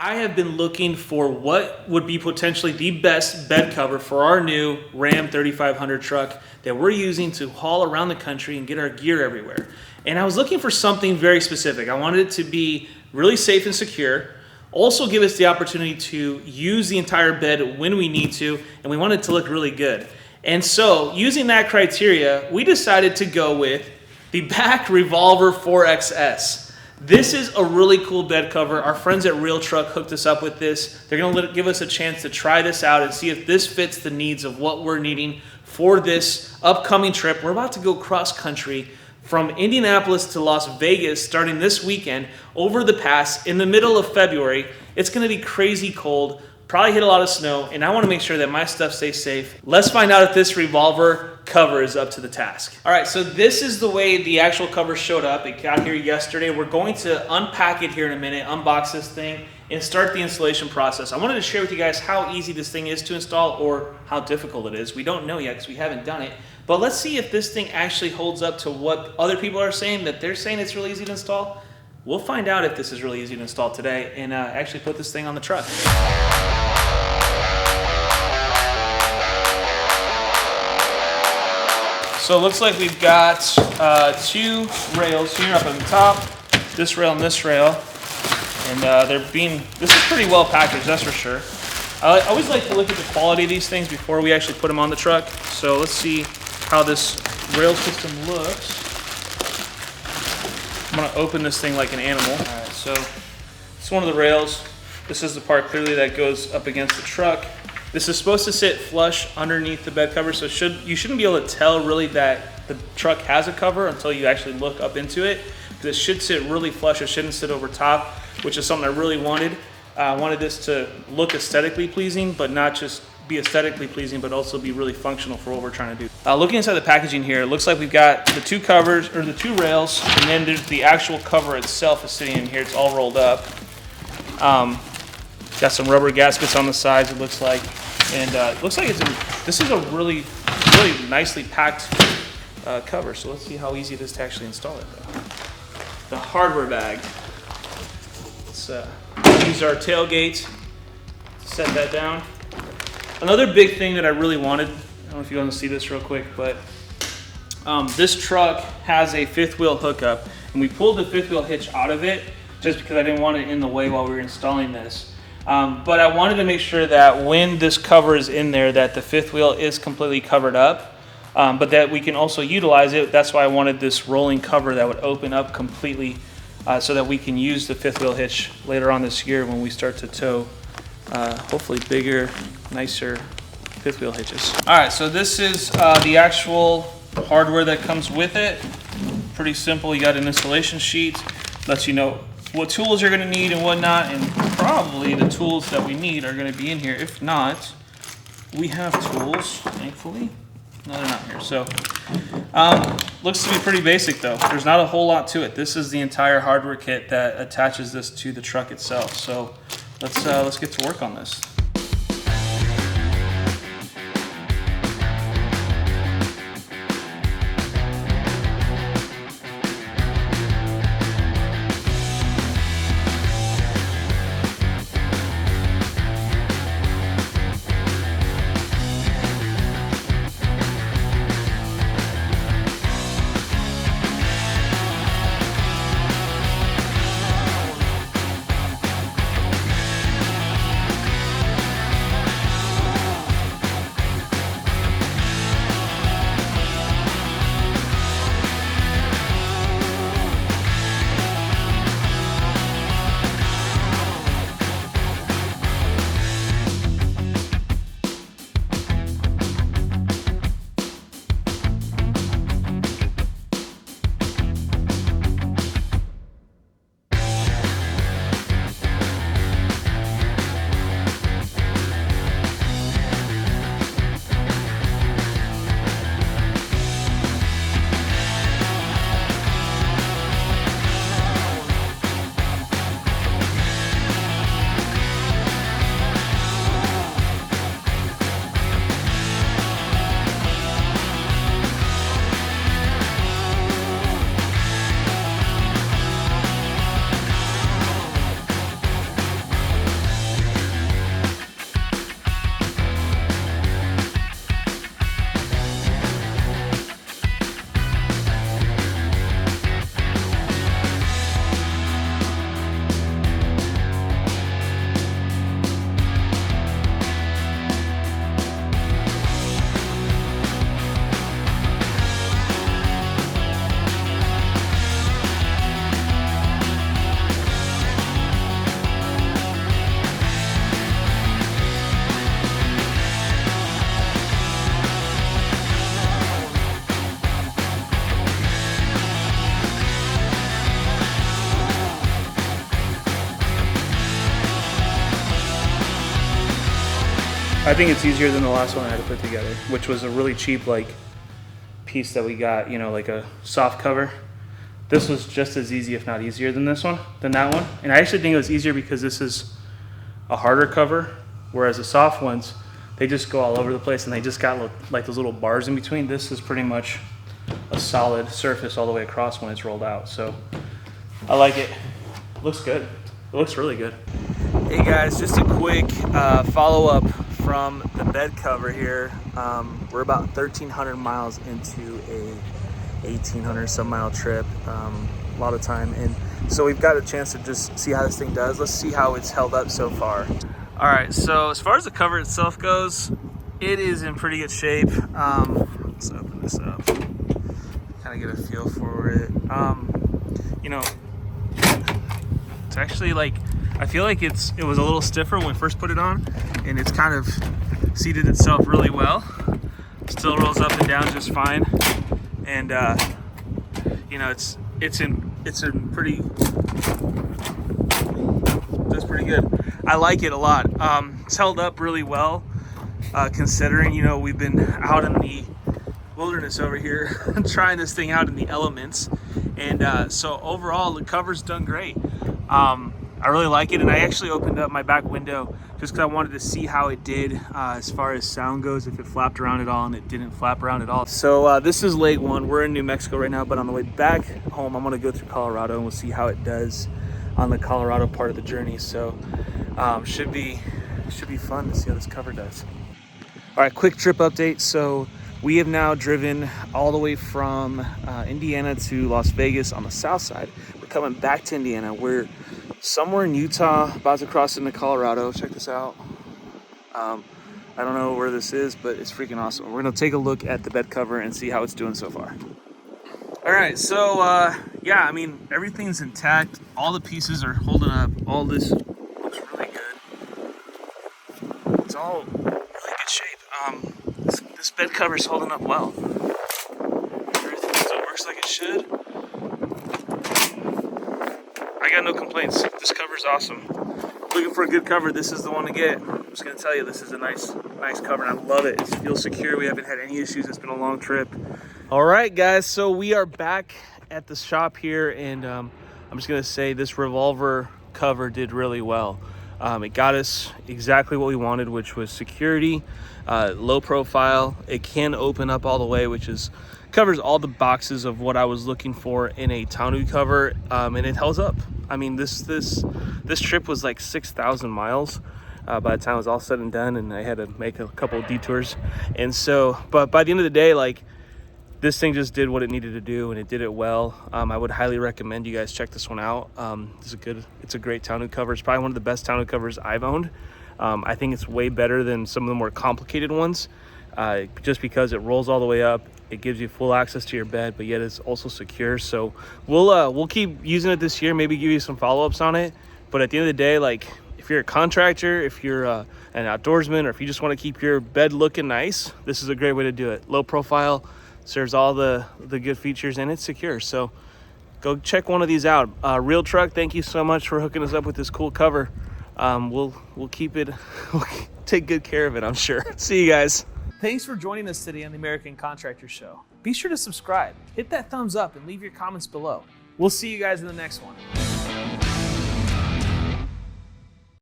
I have been looking for what would be potentially the best bed cover for our new Ram 3500 truck that we're using to haul around the country and get our gear everywhere. And I was looking for something very specific. I wanted it to be really safe and secure, also give us the opportunity to use the entire bed when we need to, and we want it to look really good. And so, using that criteria, we decided to go with the BAK Revolver X4S. This is a really cool bed cover. Our friends at Real Truck hooked us up with this. They're gonna give us a chance to try this out and see if this fits the needs of what we're needing for this upcoming trip. We're about to go cross country from Indianapolis to Las Vegas starting this weekend over the pass in the middle of February. It's gonna be crazy cold, probably hit a lot of snow, and I wanna make sure that my stuff stays safe. Let's find out if this Revolver cover is up to the task. All right, so this is the way the actual cover showed up. It got here yesterday. We're going to unpack it here in a minute, unbox this thing, and start the installation process. I wanted to share with you guys how easy this thing is to install or how difficult it is. We don't know yet because we haven't done it, but let's see if this thing actually holds up to what other people are saying, that they're saying it's really easy to install. We'll find out if this is really easy to install today and actually put this thing on the truck. So it looks like we've got two rails here up on the top, this rail and this rail, and this is pretty well packaged, that's for sure. I always like to look at the quality of these things before we actually put them on the truck. So let's see how this rail system looks. I'm gonna open this thing like an animal. All right, so it's one of the rails. This is the part clearly that goes up against the truck. This is supposed to sit flush underneath the bed cover, so you shouldn't be able to tell really that the truck has a cover until you actually look up into it. This should sit really flush. It shouldn't sit over top, which is something I really wanted. I wanted this to look aesthetically pleasing, but not just be aesthetically pleasing, but also be really functional for what we're trying to do. Looking inside the packaging here, it looks like we've got the two covers, or the two rails, and then there's the actual cover itself is sitting in here. It's all rolled up. Got some rubber gaskets on the sides, it looks like. And it looks like this is a really nicely packed cover. So let's see how easy it is to actually install it though. The hardware bag. Let's use our tailgate to set that down. Another big thing that I really wanted, I don't know if you want to see this real quick, but this truck has a fifth wheel hookup, and we pulled the fifth wheel hitch out of it just because I didn't want it in the way while we were installing this. But I wanted to make sure that when this cover is in there that the fifth wheel is completely covered up, but that we can also utilize it. That's why I wanted this rolling cover that would open up completely so that we can use the fifth wheel hitch later on this year when we start to tow hopefully bigger, nicer fifth wheel hitches. All right, so this is the actual hardware that comes with it. Pretty simple. You got an installation sheet, lets you know what tools you're going to need and whatnot, and probably the tools that we need are going to be in here. If not, we have tools, thankfully. No, they're not here. So, looks to be pretty basic though. There's not a whole lot to it. This is the entire hardware kit that attaches this to the truck itself. So, let's get to work on this. I think it's easier than the last one I had to put together, which was a really cheap like piece that we got, you know, like a soft cover. This was just as easy, if not easier than that one. And I actually think it was easier because this is a harder cover, whereas the soft ones, they just go all over the place and they just got like those little bars in between. This is pretty much a solid surface all the way across when it's rolled out. So I like it. Looks good. It looks really good. Hey guys, just a quick follow-up from the bed cover here. We're about 1,300 miles into a 1,800 some mile trip, a lot of time, and so we've got a chance to just see how this thing does. Let's see how it's held up so far. All right, so as far as the cover itself goes, it is in pretty good shape. Let's open this up, kind of get a feel for it. You know, it's actually like, I feel like it was a little stiffer when we first put it on, and it's kind of seated itself really well. Still rolls up and down just fine. And you know, it's in pretty, that's pretty good. I like it a lot. It's held up really well, considering, you know, we've been out in the wilderness over here trying this thing out in the elements, and so overall the cover's done great. I really like it, and I actually opened up my back window just because I wanted to see how it did as far as sound goes, if it flapped around at all, and it didn't flap around at all. So this is leg one. We're in New Mexico right now, but on the way back home, I'm gonna go through Colorado, and we'll see how it does on the Colorado part of the journey. So should be fun to see how this cover does. All right, quick trip update. So we have now driven all the way from Indiana to Las Vegas on the south side. We're coming back to Indiana. We're somewhere in Utah, about to cross into Colorado. Check this out. I don't know where this is, but it's freaking awesome. We're gonna take a look at the bed cover and see how it's doing so far. All right, so yeah, I mean, everything's intact. All the pieces are holding up. All this looks really good. It's all really good shape. This bed cover's holding up well. Everything still works like it should. I got no complaints. This cover's awesome. Looking for a good cover, this is the one to get. I'm just gonna tell you, this is a nice cover, and I love it. It feels secure. We haven't had any issues. It's been a long trip. All right, guys, so we are back at the shop here, and I'm just gonna say this Revolver cover did really well. It got us exactly what we wanted, which was security, low profile. It can open up all the way, which covers all the boxes of what I was looking for in a tonneau cover, and it holds up. I mean, this trip was like 6,000 miles by the time it was all said and done, and I had to make a couple of detours. And so, but by the end of the day, like, this thing just did what it needed to do, and it did it well. I would highly recommend you guys check this one out. It's a great tonneau cover. It's probably one of the best tonneau covers I've owned. I think it's way better than some of the more complicated ones, just because it rolls all the way up. It gives you full access to your bed, but yet it's also secure. So we'll keep using it this year, maybe give you some follow-ups on it. But at the end of the day, like, if you're a contractor, if you're an outdoorsman, or if you just want to keep your bed looking nice, this is a great way to do it. Low profile, serves all the good features, and it's secure. So go check one of these out. Real Truck, thank you so much for hooking us up with this cool cover. We'll keep it, we'll take good care of it, I'm sure. See you guys. Thanks for joining us today on the American Contractor Show. Be sure to subscribe, hit that thumbs up, and leave your comments below. We'll see you guys in the next one.